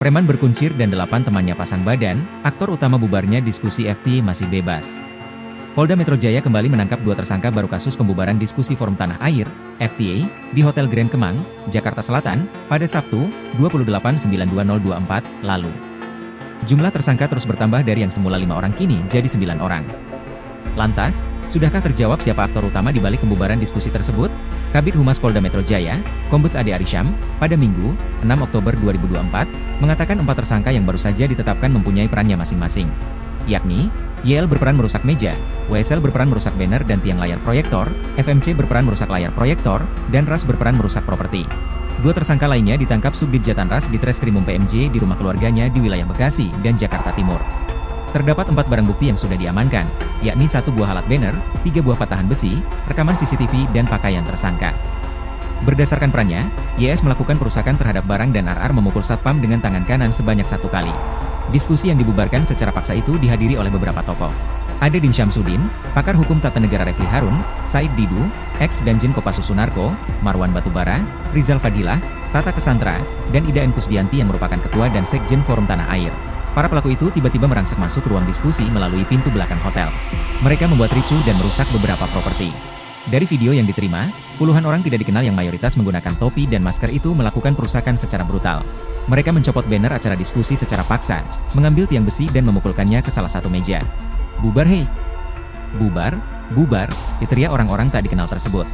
Preman berkuncir dan 8 temannya pasang badan, aktor utama bubarnya diskusi FT masih bebas. Polda Metro Jaya kembali menangkap 2 tersangka baru kasus pembubaran diskusi Forum Tanah Air, FTA, di Hotel Grand Kemang, Jakarta Selatan, pada Sabtu, 28/9/2024, lalu. Jumlah tersangka terus bertambah dari yang semula 5 orang kini jadi 9 orang. Lantas, sudahkah terjawab siapa aktor utama di balik pembubaran diskusi tersebut? Kabid Humas Polda Metro Jaya, Kombes Ade Arysyam, pada Minggu, 6 Oktober 2024, mengatakan 4 tersangka yang baru saja ditetapkan mempunyai perannya masing-masing. Yakni, YL berperan merusak meja, WSL berperan merusak banner dan tiang layar proyektor, FMC berperan merusak layar proyektor, dan RAS berperan merusak properti. 2 tersangka lainnya ditangkap Subdit Jatanras di Treskrimum PMJ di rumah keluarganya di wilayah Bekasi dan Jakarta Timur. Terdapat 4 barang bukti yang sudah diamankan, yakni 1 buah alat banner, 3 buah patahan besi, rekaman CCTV dan pakaian tersangka. Berdasarkan perannya, YS melakukan perusakan terhadap barang dan RR memukul satpam dengan tangan kanan sebanyak 1 kali. Diskusi yang dibubarkan secara paksa itu dihadiri oleh beberapa tokoh. Ada Din Syamsuddin, pakar hukum tata negara Refli Harun, Said Didu, ex-Danjen Kopassus Sunarko, Marwan Batubara, Rizal Fadilah, Tata Kesantra, dan Ida N. Kusdianti yang merupakan ketua dan sekjen Forum Tanah Air. Para pelaku itu tiba-tiba merangsek masuk ruang diskusi melalui pintu belakang hotel. Mereka membuat ricuh dan merusak beberapa properti. Dari video yang diterima, puluhan orang tidak dikenal yang mayoritas menggunakan topi dan masker itu melakukan perusakan secara brutal. Mereka mencopot banner acara diskusi secara paksa, mengambil tiang besi dan memukulkannya ke salah satu meja. "Bubar hei! Bubar, bubar!" diteriak orang-orang tak dikenal tersebut.